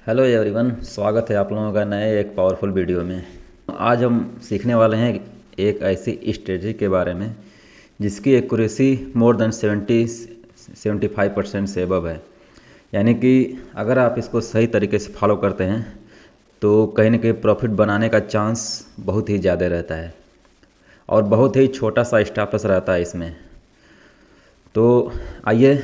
Hello everyone, स्वागत है आप लोगों का नए एक पावरफुल वीडियो में। आज हम सीखने वाले हैं एक ऐसी स्ट्रेटजी के बारे में जिसकी एक्यूरेसी मोर देन 75% से अबव है। यानी कि अगर आप इसको सही तरीके से फॉलो करते हैं तो कहीं ना कहीं प्रॉफिट बनाने का चांस बहुत ही ज़्यादा रहता है और बहुत ही छोटा सा स्टॉप लॉस रहता है इसमें। तो आइए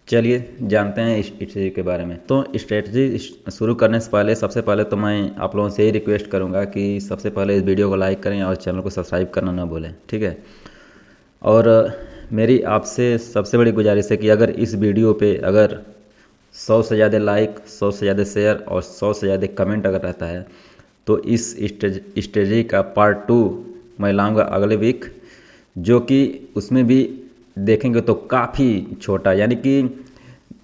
चलिए जानते हैं इस स्ट्रेटजी के बारे में। तो स्ट्रेटजी शुरू करने से पहले सबसे पहले तो मैं आप लोगों से ही रिक्वेस्ट करूंगा कि सबसे पहले इस वीडियो को लाइक करें और चैनल को सब्सक्राइब करना ना भूलें, ठीक है। और मेरी आपसे सबसे बड़ी गुजारिश है कि अगर इस वीडियो पे अगर 100 से ज़्यादा लाइक, 100 से ज़्यादा शेयर और 100 से ज़्यादा कमेंट अगर रहता है तो इस स्ट्रेटजी का पार्ट 2 मैं लाऊँगा अगले वीक, जो कि उसमें भी देखेंगे तो काफ़ी छोटा, यानी कि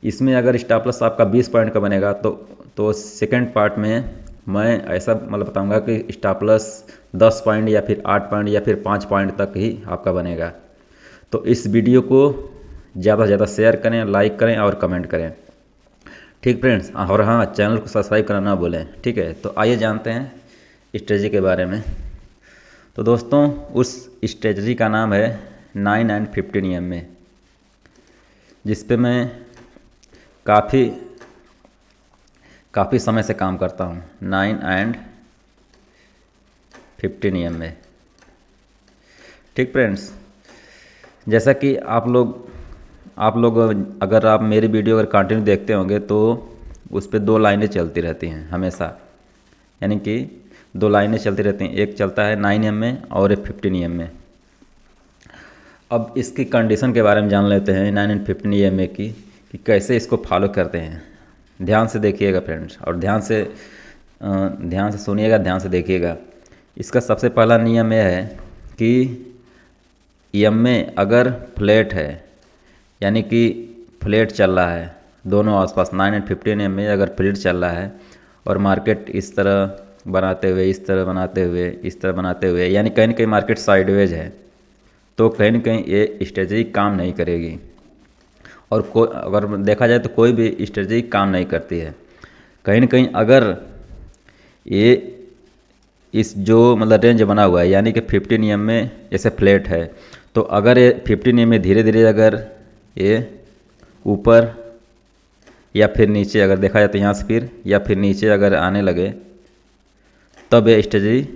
इसमें अगर स्टॉप लॉस आपका 20 पॉइंट का बनेगा तो सेकंड पार्ट में मैं ऐसा मतलब बताऊंगा कि स्टॉप लॉस 10 पॉइंट या फिर 8 पॉइंट या फिर 5 पॉइंट तक ही आपका बनेगा। तो इस वीडियो को ज़्यादा से ज़्यादा शेयर करें, लाइक करें और कमेंट करें, ठीक फ्रेंड्स। और हाँ, चैनल को सब्सक्राइब करना ना भूलें, ठीक है। तो आइए जानते हैं स्ट्रेटजी के बारे में। तो दोस्तों, उस स्ट्रेटजी का नाम है 9 एंड 15 EMA, जिस पे मैं काफ़ी समय से काम करता हूँ। 9 एंड 15 EMA, ठीक फ्रेंड्स। जैसा कि आप लोग अगर आप मेरी वीडियो अगर कंटिन्यू देखते होंगे तो उस पर 2 लाइनें चलती रहती हैं हमेशा, यानी कि 2 लाइनें चलती रहती हैं। एक चलता है 9 EMA और एक 15 EMA। अब इसकी कंडीशन के बारे में जान लेते हैं 9 एंड 15 EMA की, कि कैसे इसको फॉलो करते हैं। ध्यान से देखिएगा फ्रेंड्स, और ध्यान से सुनिएगा, ध्यान से देखिएगा। इसका सबसे पहला नियम यह है कि EMA अगर फ्लैट है, यानी कि फ्लैट चल रहा है दोनों आसपास, 9 एंड 15 EMA अगर फ्लैट चल रहा है और मार्केट इस तरह बनाते हुए, इस तरह बनाते हुए, इस तरह बनाते हुए, यानी कहीं ना कहीं मार्केट साइडवेज है, तो कहीं ना कहीं ये स्ट्रेटजी काम नहीं करेगी। और अगर देखा जाए तो कोई भी स्ट्रेटजी काम नहीं करती है। कहीं ना कहीं अगर ये इस जो मतलब रेंज बना हुआ है, यानी कि 15 EMA जैसे फ्लैट है, तो अगर ये 15 EMA धीरे धीरे अगर ये ऊपर या फिर नीचे अगर देखा जाए तो यहाँ से फिर या फिर नीचे अगर आने लगे, तब ये स्ट्रेटजी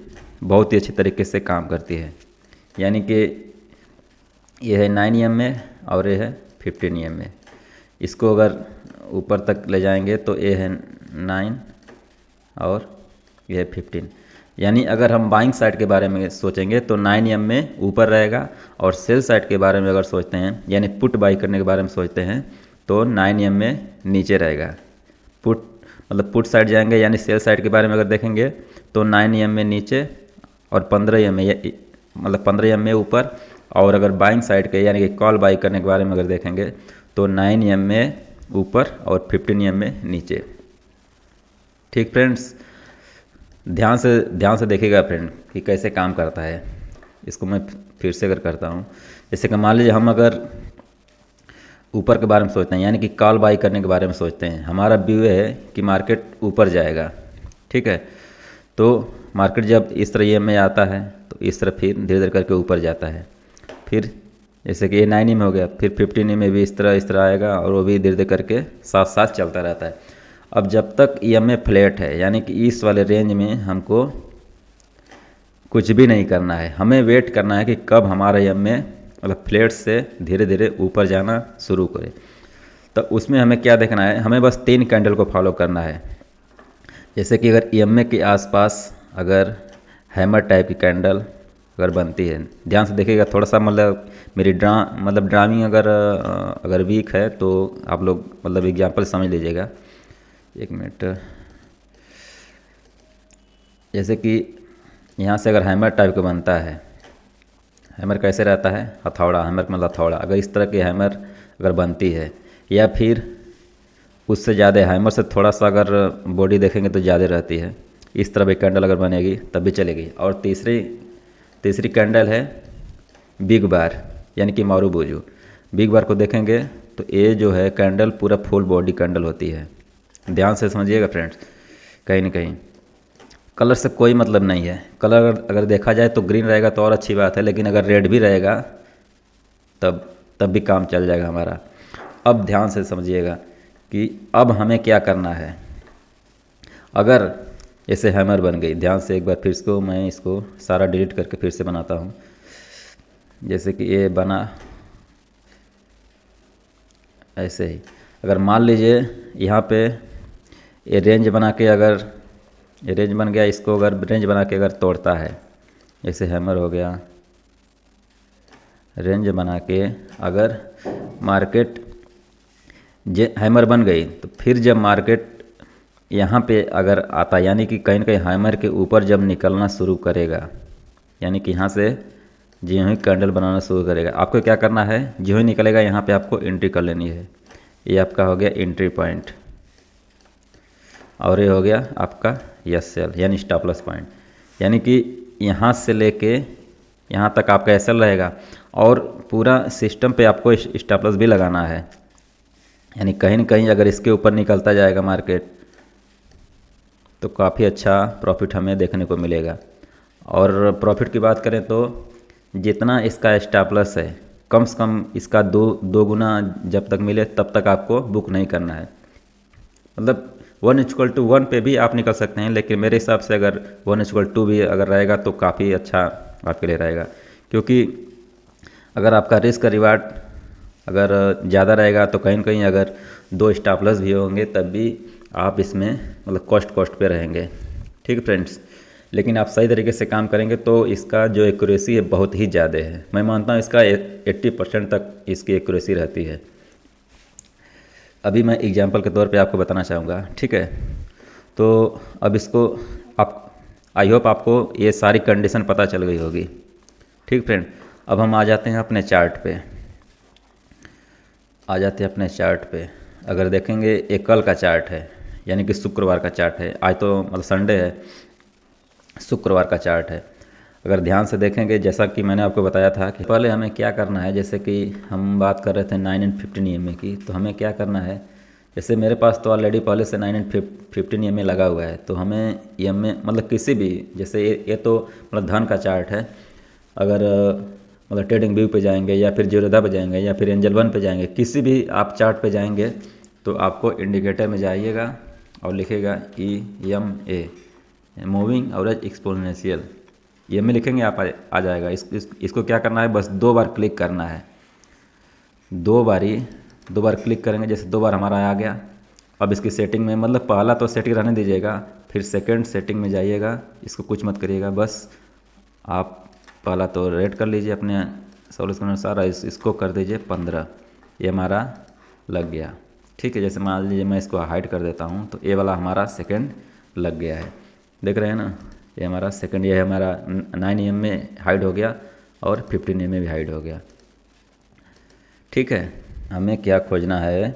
बहुत ही अच्छी तरीके से काम करती है। यानी कि ये है 9 EMA और ये है 15 EMA। इसको अगर ऊपर तक ले जाएंगे तो ये है 9 और ये है 15। यानी अगर हम बाइंग साइड के बारे में सोचेंगे तो 9 EMA ऊपर रहेगा, और सेल साइड के बारे में अगर सोचते हैं, यानी पुट बाई करने के बारे में सोचते हैं, तो 9 EMA नीचे रहेगा। पुट साइड जाएंगे, यानी सेल साइड के बारे में अगर देखेंगे तो 9 EMA नीचे और 15 EMA ऊपर। और अगर बाइंग साइड के यानी कि कॉल बाई करने के बारे में अगर देखेंगे तो 9 EMA ऊपर और 15 EMA नीचे, ठीक फ्रेंड्स। ध्यान से देखिएगा फ्रेंड कि कैसे काम करता है। इसको मैं फिर से अगर करता हूँ, जैसे कि मान लीजिए हम अगर ऊपर के बारे में सोचते हैं, यानी कि कॉल बाई करने के बारे में सोचते हैं, हमारा व्यू है कि मार्केट ऊपर जाएगा, ठीक है। तो मार्केट जब इस तरह EMA आता है तो इस तरह फिर धीरे धीरे करके ऊपर जाता है। फिर जैसे कि ये 9 EMA हो गया, फिर 15 EMA भी इस तरह आएगा, और वो भी धीरे धीरे करके साथ साथ चलता रहता है। अब जब तक EMA फ्लैट है, यानी कि इस वाले रेंज में हमको कुछ भी नहीं करना है, हमें वेट करना है कि कब हमारा EMA मतलब फ्लैट से धीरे धीरे ऊपर जाना शुरू करे। तो उसमें हमें क्या देखना है, हमें बस 3 कैंडल को फॉलो करना है। जैसे कि अगर EMA के आसपास अगर हैमर टाइप की कैंडल अगर बनती है, ध्यान से देखिएगा थोड़ा सा, मतलब मेरी ड्राइंग अगर वीक है तो आप लोग मतलब एग्जांपल समझ लीजिएगा। 1 मिनट। जैसे कि यहाँ से अगर हैमर टाइप का बनता है, हैमर कैसे रहता है, हथौड़ा, हैमर मतलब हथौड़ा, अगर इस तरह की हैमर अगर बनती है, या फिर उससे ज़्यादा हैमर से थोड़ा सा अगर बॉडी देखेंगे तो ज़्यादा रहती है, इस तरह भी कैंडल अगर बनेगी तब भी चलेगी। और तीसरी कैंडल है बिग बार, यानी कि मारूबुजू। बिग बार को देखेंगे तो ये जो है कैंडल पूरा फुल बॉडी कैंडल होती है, ध्यान से समझिएगा फ्रेंड्स, कहीं ना कहीं कलर से कोई मतलब नहीं है। कलर अगर देखा जाए तो ग्रीन रहेगा तो और अच्छी बात है, लेकिन अगर रेड भी रहेगा तब भी काम चल जाएगा हमारा। अब ध्यान से समझिएगा कि अब हमें क्या करना है। अगर जैसे हैमर बन गई, ध्यान से एक बार फिर मैं इसको सारा डिलीट करके फिर से बनाता हूँ। जैसे कि ये बना ऐसे ही, अगर मान लीजिए यहाँ पे ये रेंज बना के, अगर ये रेंज बन गया, इसको अगर रेंज बना के अगर तोड़ता है, जैसे हैमर हो गया, रेंज बना के अगर मार्केट हैमर बन गई, तो फिर जब मार्केट यहाँ पे अगर आता, यानी कि कहीं ना कहीं हैमर के ऊपर जब निकलना शुरू करेगा, यानी कि यहाँ से जो ही कैंडल बनाना शुरू करेगा, आपको क्या करना है, जो ही निकलेगा यहाँ पे आपको एंट्री कर लेनी है। ये आपका हो गया एंट्री पॉइंट, और ये हो गया आपका यस सेल यानी स्टॉप लॉस पॉइंट। यानी कि यहाँ से लेके यहाँ तक आपका एस एल रहेगा, और पूरा सिस्टम पे आपको स्टॉप लॉस भी लगाना है। यानी कहीं ना कहीं अगर इसके ऊपर निकलता जाएगा मार्केट तो काफ़ी अच्छा प्रॉफिट हमें देखने को मिलेगा। और प्रॉफिट की बात करें तो जितना इसका स्टॉप लॉस है, कम से कम इसका दो गुना जब तक मिले तब तक आपको बुक नहीं करना है। मतलब 1:1 पे भी आप निकल सकते हैं, लेकिन मेरे हिसाब से अगर 1:2 भी अगर रहेगा तो काफ़ी अच्छा आपके लिए रहेगा। क्योंकि अगर आपका रिस्क रिवार्ड अगर ज़्यादा रहेगा तो कहीं ना कहीं अगर 2 स्टॉप लॉस भी होंगे तब भी आप इसमें मतलब कॉस्ट पे रहेंगे। ठीक है फ्रेंड्स, लेकिन आप सही तरीके से काम करेंगे तो इसका जो एक्यूरेसी है बहुत ही ज़्यादा है। मैं मानता हूँ इसका 80% तक इसकी एक्यूरेसी रहती है। अभी मैं एग्जांपल के तौर पे आपको बताना चाहूँगा, ठीक है। तो अब इसको आप, आई होप आपको ये सारी कंडीशन पता चल गई होगी। ठीक फ्रेंड, अब हम आ जाते हैं अपने चार्ट पे, अगर देखेंगे ये कल का चार्ट है, यानी कि शुक्रवार का चार्ट है। आज तो मतलब संडे है, शुक्रवार का चार्ट है। अगर ध्यान से देखेंगे, जैसा कि मैंने आपको बताया था कि पहले हमें क्या करना है, जैसे कि हम बात कर रहे थे 9 and 15 EMA की, तो हमें क्या करना है, जैसे मेरे पास तो ऑलरेडी पहले से 9 and 15 EMA लगा हुआ है, तो हमें EMA मतलब किसी भी, जैसे ये तो मतलब धन का चार्ट है। अगर मतलब ट्रेडिंग व्यू पे जाएंगे या फिर जीरोधा पे जाएंगे या फिर एंजल वन पे जाएंगे, किसी भी आप चार्ट पे जाएंगे तो आपको इंडिकेटर में जाइएगा और लिखेगा EMA, मूविंग एवरेज एक्सपोनेंशियल, ये में लिखेंगे आप आ जाएगा। इसको क्या करना है, बस 2 बार क्लिक करना है। 2 बार क्लिक करेंगे, जैसे 2 बार हमारा आ गया। अब इसकी सेटिंग में, मतलब पहला तो सेटिंग रहने दीजिएगा, फिर सेकंड सेटिंग में जाइएगा, इसको कुछ मत करिएगा, बस आप पहला तो रेट कर लीजिए अपने सहूलियत के अनुसार, इसको कर दीजिए 15, ये हमारा लग गया। ठीक है, जैसे मान लीजिए मैं इसको हाइड कर देता हूँ तो ये वाला हमारा सेकंड लग गया है, देख रहे हैं ना, ये हमारा सेकंड, ये हमारा 9 EM में हाइड हो गया और 15 EM में भी हाइड हो गया। ठीक है, हमें क्या खोजना है,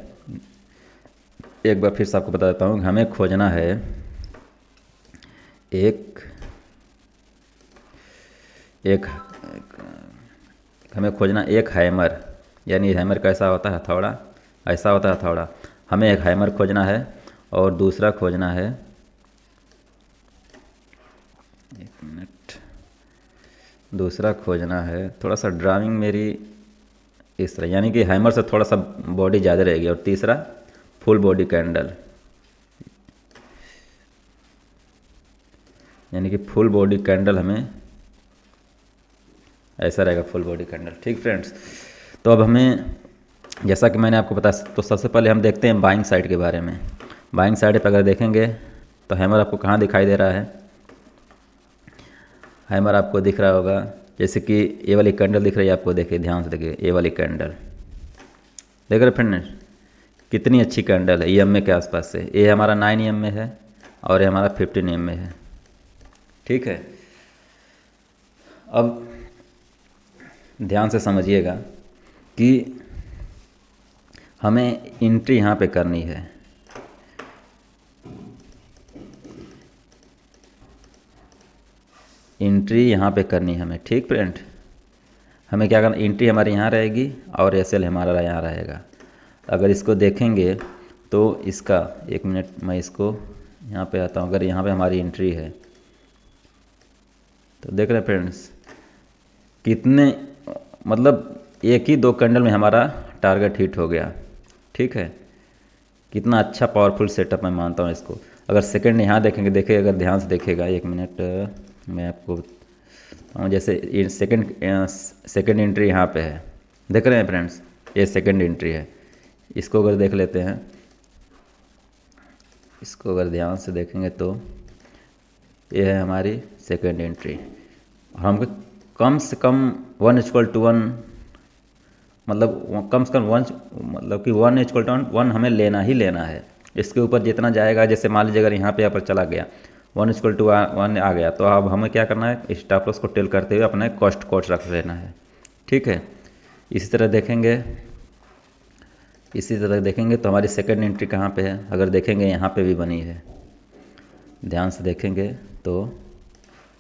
एक बार फिर से आपको बता देता हूँ, हमें खोजना है हमें खोजना एक हैमर, यानी हैमर कैसा होता है, हथौड़ा, ऐसा होता है हथौड़ा। हमें एक हैमर खोजना है और दूसरा खोजना है, एक मिनट, दूसरा खोजना है, थोड़ा सा ड्राइंग मेरी इस तरह, यानी कि हैमर से थोड़ा सा बॉडी ज़्यादा रहेगी, और तीसरा फुल बॉडी कैंडल, यानी कि फुल बॉडी कैंडल हमें ऐसा रहेगा, फुल बॉडी कैंडल। ठीक फ्रेंड्स, तो अब हमें, जैसा कि मैंने आपको बताया, तो सबसे पहले हम देखते हैं बाइंग साइड के बारे में। बाइंग साइड पर अगर देखेंगे तो हैमर आपको कहाँ दिखाई दे रहा है, हैमर आपको दिख रहा होगा, जैसे कि ये वाली कैंडल दिख रही है आपको, देखिए ध्यान से देखिए, ये वाली कैंडल देख रहे फ्रेंड, कितनी अच्छी कैंडल है, EMA के आसपास से। ये हमारा 9 EM में है और ये हमारा 15 EM में है। ठीक है, अब ध्यान से समझिएगा कि हमें एंट्री यहाँ पे करनी है, एंट्री यहाँ पे करनी है हमें। ठीक फ्रेंड, हमें क्या करना, एंट्री हमारी यहाँ रहेगी और SL हमारा यहाँ रहेगा। अगर इसको देखेंगे तो इसका 1 मिनट मैं इसको यहाँ पे आता हूँ। अगर यहाँ पे हमारी एंट्री है तो देख रहे हैं फ्रेंड्स कितने, मतलब एक ही 2 कैंडल में हमारा टारगेट हिट हो गया। ठीक है, कितना अच्छा पावरफुल सेटअप मैं मानता हूँ इसको। अगर सेकंड यहाँ देखेंगे, देखिए अगर ध्यान से देखेगा, 1 मिनट मैं आपको बताऊँ। जैसे सेकंड एंट्री यहाँ पे है, देख रहे हैं फ्रेंड्स, ये सेकंड एंट्री है। इसको अगर देख लेते हैं, इसको अगर ध्यान से देखेंगे तो ये है हमारी सेकंड एंट्री। और हमको कम से कम 1:1 मतलब कम से कम 1 मतलब कि 1:1 हमें लेना ही लेना है। इसके ऊपर जितना जाएगा, जैसे मान लीजिए अगर यहाँ पे पर चला गया 1:1 आ गया, तो अब हमें क्या करना है, स्टॉप लॉस को टेल करते हुए अपने कॉस्ट रख लेना है। ठीक है, इसी तरह देखेंगे तो हमारी सेकंड एंट्री कहाँ पे है, अगर देखेंगे यहाँ पे भी बनी है, ध्यान से देखेंगे तो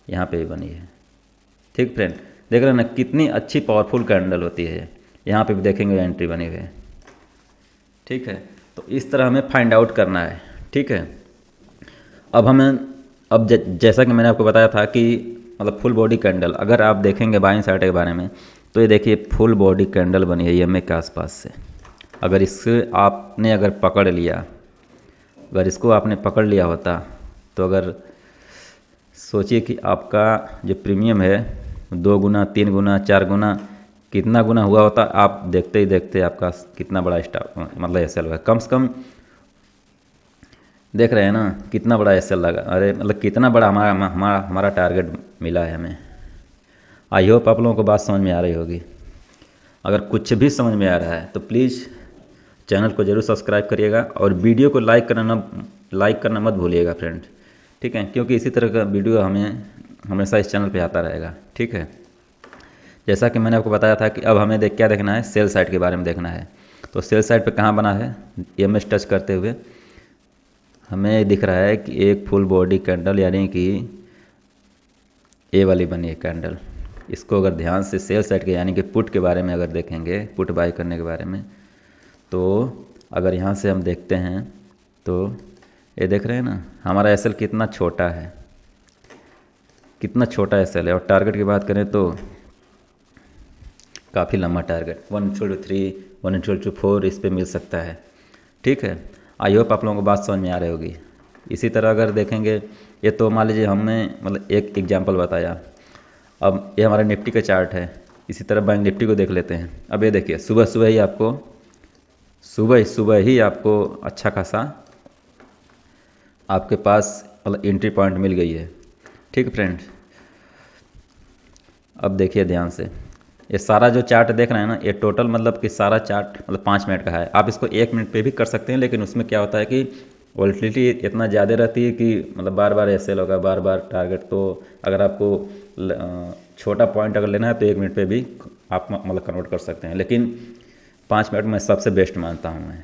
यहाँ पे भी बनी है। ठीक फ्रेंड, देख रहे हैं ना कितनी अच्छी पावरफुल कैंडल होती है। यहाँ पे भी देखेंगे एंट्री बनी हुई है। ठीक है, तो इस तरह हमें फाइंड आउट करना है। ठीक है, अब जैसा कि मैंने आपको बताया था कि मतलब फुल बॉडी कैंडल, अगर आप देखेंगे बाइंग साइड के बारे में, तो ये देखिए फुल बॉडी कैंडल बनी है EMA के आसपास से। अगर इसको पकड़ लिया, अगर इसको आपने पकड़ लिया होता, तो अगर सोचिए कि आपका जो प्रीमियम है 2 गुना, 3 गुना, 4 गुना, कितना गुना हुआ होता, आप देखते ही देखते आपका कितना बड़ा स्टॉप मतलब SL हुआ। कम से कम देख रहे हैं ना कितना बड़ा SL लगा, अरे मतलब कितना बड़ा हमारा टारगेट मिला है हमें। आई होप आप लोगों को बात समझ में आ रही होगी। अगर कुछ भी समझ में आ रहा है तो प्लीज़ चैनल को ज़रूर सब्सक्राइब करिएगा और वीडियो को लाइक करना मत भूलिएगा फ्रेंड। ठीक है, क्योंकि इसी तरह का वीडियो हमें हमेशा इस चैनल पे आता रहेगा। ठीक है, जैसा कि मैंने आपको बताया था कि अब हमें क्या देखना है, सेल साइड के बारे में देखना है। तो सेल साइड पे कहाँ बना है, EMS टच करते हुए हमें दिख रहा है कि एक फुल बॉडी कैंडल, यानी कि ए वाली बनी है कैंडल। इसको अगर ध्यान से सेल साइड के यानी कि पुट के बारे में अगर देखेंगे, पुट बाई करने के बारे में, तो अगर यहाँ से हम देखते हैं तो ये देख रहे हैं ना हमारा SL कितना छोटा है, कितना छोटा SL है। और टारगेट की बात करें तो काफ़ी लंबा टारगेट 1:3, 1:4 इस पे मिल सकता है। ठीक है, आई होप आप लोगों को बात समझ में आ रही होगी। इसी तरह अगर देखेंगे, ये तो मान लीजिए हमने मतलब एक एग्जांपल बताया। अब ये हमारा निफ्टी का चार्ट है, इसी तरह बैंक निफ्टी को देख लेते हैं। अब ये देखिए सुबह सुबह ही आपको अच्छा खासा आपके पास मतलब एंट्री पॉइंट मिल गई है। ठीक है फ्रेंड्स, अब देखिए ध्यान से, ये सारा जो चार्ट देख रहे हैं ना, ये टोटल मतलब कि सारा चार्ट मतलब 5 मिनट का है। आप इसको 1 मिनट पे भी कर सकते हैं, लेकिन उसमें क्या होता है कि वॉलेटिलिटी इतना ज़्यादा रहती है कि मतलब बार बार SL होगा, बार बार टारगेट। तो अगर आपको छोटा पॉइंट अगर लेना है तो 1 मिनट पे भी आप मतलब कन्वर्ट कर सकते हैं, लेकिन 5 मिनट में सबसे बेस्ट मानता हूँ मैं।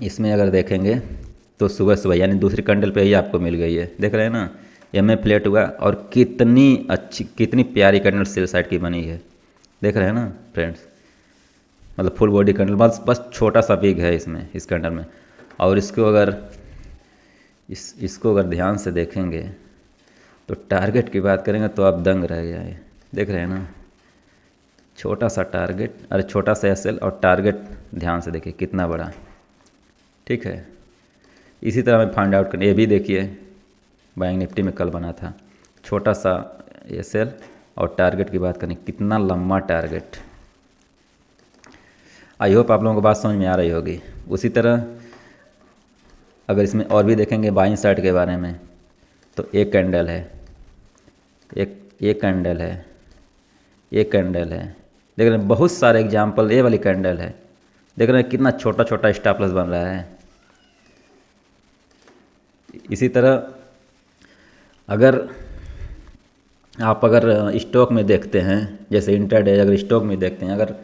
इसमें अगर देखेंगे तो सुबह यानी दूसरी कैंडल पे ही आपको मिल गई है, देख रहे हैं ना, EMA फ्लैट हुआ और कितनी अच्छी कितनी प्यारी कैंडल सेल साइड की बनी है, देख रहे हैं ना फ्रेंड्स। मतलब फुल बॉडी कैंडल, बस छोटा सा पिग है इसमें, इस कैंडल में। और इसको अगर ध्यान से देखेंगे तो टारगेट की बात करेंगे तो आप दंग रह गए, देख रहे हैं ना, छोटा सा टारगेट, अरे छोटा सा SL और टारगेट ध्यान से देखिए कितना बड़ा। ठीक है, इसी तरह हमें फाइंड आउट करना। ये भी देखिए बैंक निफ्टी में कल बना था, छोटा सा SL और टारगेट की बात करें कितना लंबा टारगेट। आई होप आप लोगों को बात समझ में आ रही होगी। उसी तरह अगर इसमें और भी देखेंगे बाइंग साइड के बारे में, तो एक कैंडल है, एक कैंडल है, एक कैंडल है, देख रहे हैं बहुत सारे एग्जाम्पल। ये वाली कैंडल है, देख रहे हैं कितना छोटा छोटा स्टॉप लॉस बन रहा है। इसी तरह अगर स्टॉक में देखते हैं, जैसे इंट्राडे अगर स्टॉक में देखते हैं, अगर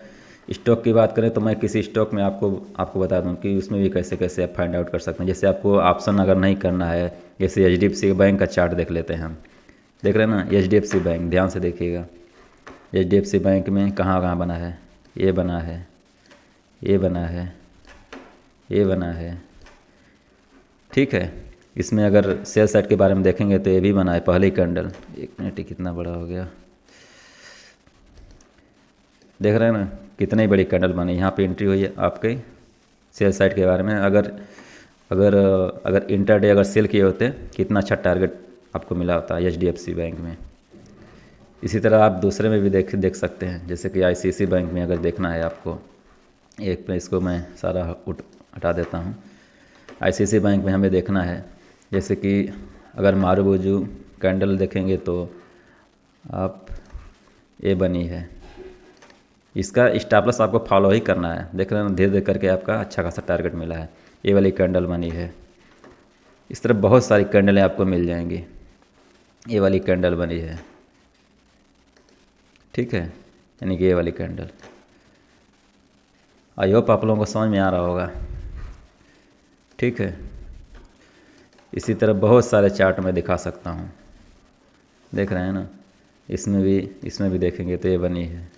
स्टॉक की बात करें तो मैं किसी स्टॉक में आपको बता दूं कि उसमें भी कैसे कैसे आप फाइंड आउट कर सकते हैं। जैसे आपको ऑप्शन अगर नहीं करना है, जैसे HDFC बैंक का चार्ट देख लेते हैं हम, देख रहे हैं ना HDFC बैंक, ध्यान से देखिएगा। HDFC बैंक में कहाँ कहाँ बना है, ये बना है, ये बना है, ये बना है, ठीक है। इसमें अगर सेल साइड के बारे में देखेंगे तो ये भी बना है पहले ही कैंडल। 1 मिनट ही कितना बड़ा हो गया, देख रहे हैं ना कितनी बड़ी कैंडल बनी। यहाँ पे एंट्री हुई है आपके सेल साइड के बारे में। अगर अगर अगर इंटरडे अगर सेल किए होते कितना अच्छा टारगेट आपको मिला होता है HDFC बैंक में। इसी तरह आप दूसरे में भी देख सकते हैं, जैसे कि ICICI बैंक में अगर देखना है आपको, एक पे इसको मैं सारा हटा देता हूँ। ICICI बैंक में हमें देखना है, जैसे कि अगर मारूबुजू कैंडल देखेंगे तो आप ये बनी है, इसका स्टॉप लॉस आपको फॉलो ही करना है। देख रहे हैं धीरे धीरे करके आपका अच्छा खासा टारगेट मिला है। ये वाली कैंडल बनी है। इस तरह बहुत सारी कैंडलें आपको मिल जाएंगी। ये वाली कैंडल बनी है, ठीक है, यानी कि ये वाली कैंडल। आई होप आप लोगों को समझ में आ रहा होगा, ठीक है। इसी तरह बहुत सारे चार्ट मैं दिखा सकता हूँ, देख रहे हैं ना। इसमें भी देखेंगे तो ये बनी है।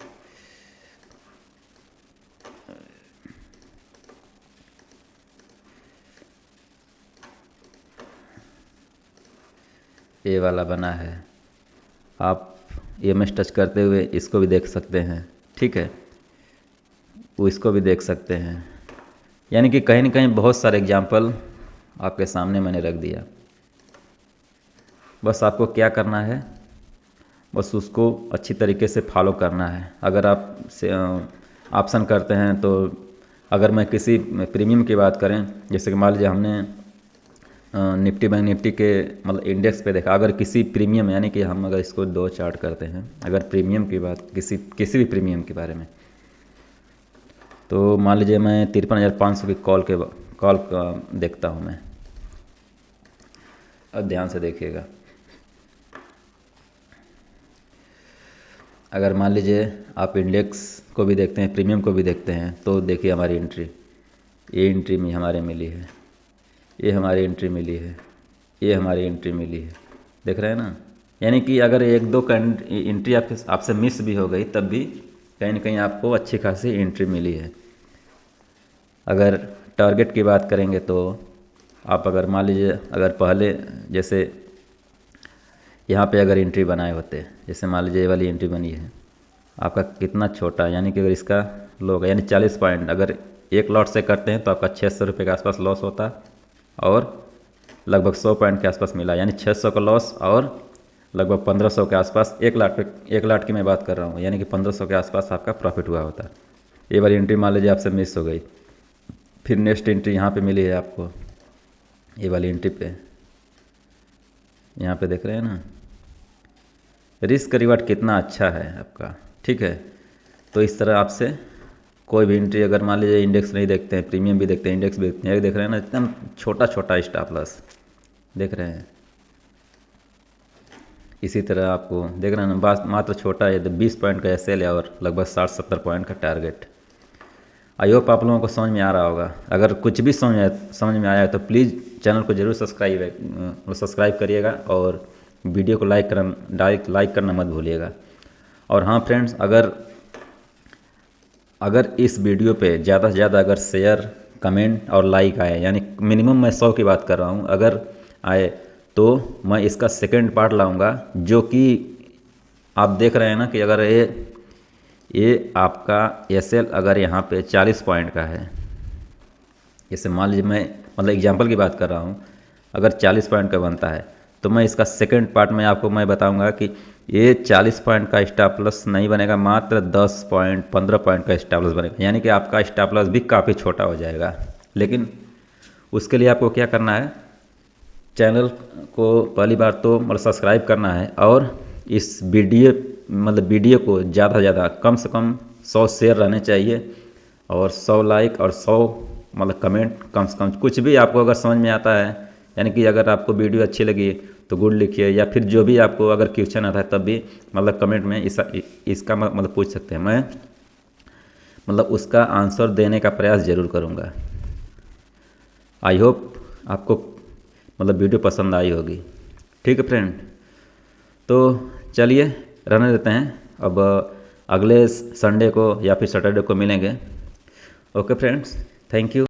ये वाला बना है। आप EMS टच करते हुए इसको भी देख सकते हैं, ठीक है, वो इसको भी देख सकते हैं। यानी कि कहीं ना कहीं बहुत सारे एग्जाम्पल आपके सामने मैंने रख दिया। बस आपको क्या करना है, बस उसको अच्छी तरीके से फॉलो करना है। अगर आप ऑप्शन करते हैं तो अगर मैं किसी प्रीमियम की बात करें, जैसे कि मान लीजिए हमने निफ्टी बैंक निफ्टी के मतलब इंडेक्स पे देखा, अगर किसी प्रीमियम यानी कि हम अगर इसको 2 चार्ट करते हैं, अगर प्रीमियम की बात किसी भी प्रीमियम के बारे में, तो मान लीजिए मैं 53,500 की कॉल देखता हूँ मैं। अब ध्यान से देखिएगा, अगर मान लीजिए आप इंडेक्स को भी देखते हैं प्रीमियम को भी देखते हैं, तो देखिए हमारी एंट्री, ये एंट्री में हमारे मिली है, ये हमारी एंट्री मिली है, ये हमारी एंट्री मिली है, देख रहे हैं ना। यानी कि अगर 1-2 एंट्री आपसे मिस भी हो गई तब भी कहीं ना कहीं आपको अच्छी खासी एंट्री मिली है। अगर टारगेट की बात करेंगे तो आप अगर मान लीजिए अगर पहले जैसे यहाँ पे अगर एंट्री बनाए होते, जैसे मान लीजिए ये वाली एंट्री बनी है, आपका कितना छोटा, यानी कि अगर इसका लोग यानी 40 पॉइंट अगर एक लॉट से करते हैं तो आपका 600 रुपये के आसपास लॉस होता, और लगभग 100 पॉइंट के आसपास मिला, यानी 600 का लॉस और लगभग 1500 के आसपास, 1 लाख की मैं बात कर रहा हूँ, यानी कि 1500 के आसपास आपका प्रॉफिट हुआ होता। ये वाली एंट्री मान लीजिए आपसे मिस हो गई, फिर नेक्स्ट एंट्री यहाँ पे मिली है आपको, ये वाली एंट्री पे, यहाँ पे देख रहे हैं ना, रिस्क रिवार्ड कितना अच्छा है आपका, ठीक है। तो इस तरह आपसे कोई भी एंट्री, अगर मान लीजिए इंडेक्स नहीं देखते हैं, प्रीमियम भी देखते हैं, इंडेक्स भी देखते हैं, देख रहे हैं ना एकदम छोटा छोटा स्टॉप लॉस, देख रहे हैं। इसी तरह आपको देख रहे हैं ना, मात्र छोटा है, 20 पॉइंट का एसएल है और लगभग 60-70 पॉइंट का टारगेट। आई होप आप लोगों को समझ में आ रहा होगा। अगर कुछ भी समझ में आया है तो प्लीज़ चैनल को ज़रूर सब्सक्राइब करिएगा और वीडियो को लाइक करना मत भूलिएगा। और हाँ फ्रेंड्स, अगर इस वीडियो पे ज़्यादा से ज़्यादा अगर शेयर, कमेंट और लाइक आए, यानी मिनिमम मैं 100 की बात कर रहा हूँ, अगर आए तो मैं इसका सेकंड पार्ट लाऊंगा, जो कि आप देख रहे हैं ना कि अगर ये आपका एसएल अगर यहाँ पे 40 पॉइंट का है, जैसे मान लीजिए मैं मतलब एग्जांपल की बात कर रहा हूँ, अगर 40 पॉइंट का बनता है तो मैं इसका सेकंड पार्ट में आपको मैं बताऊंगा कि ये 40 पॉइंट का स्टॉप लॉस नहीं बनेगा, मात्र 10 पॉइंट 15 पॉइंट का स्टॉप लॉस बनेगा, यानी कि आपका स्टॉप लॉस भी काफ़ी छोटा हो जाएगा। लेकिन उसके लिए आपको क्या करना है, चैनल को पहली बार तो मतलब सब्सक्राइब करना है, और इस वीडियो को ज़्यादा से ज़्यादा कम से कम 100 शेयर रहने चाहिए, और 100 लाइक और 100 मतलब कमेंट कम से कम। कुछ भी आपको अगर समझ में आता है, यानी कि अगर आपको वीडियो अच्छी लगी तो गुड लिखिए, या फिर जो भी आपको अगर क्वेश्चन आता है तब भी मतलब कमेंट में इसका मतलब पूछ सकते हैं, मैं मतलब उसका आंसर देने का प्रयास ज़रूर करूँगा। आई होप आपको मतलब वीडियो पसंद आई होगी, ठीक है फ्रेंड। तो चलिए रहने देते हैं, अब अगले संडे को या फिर सैटरडे को मिलेंगे। Okay friends, thank you.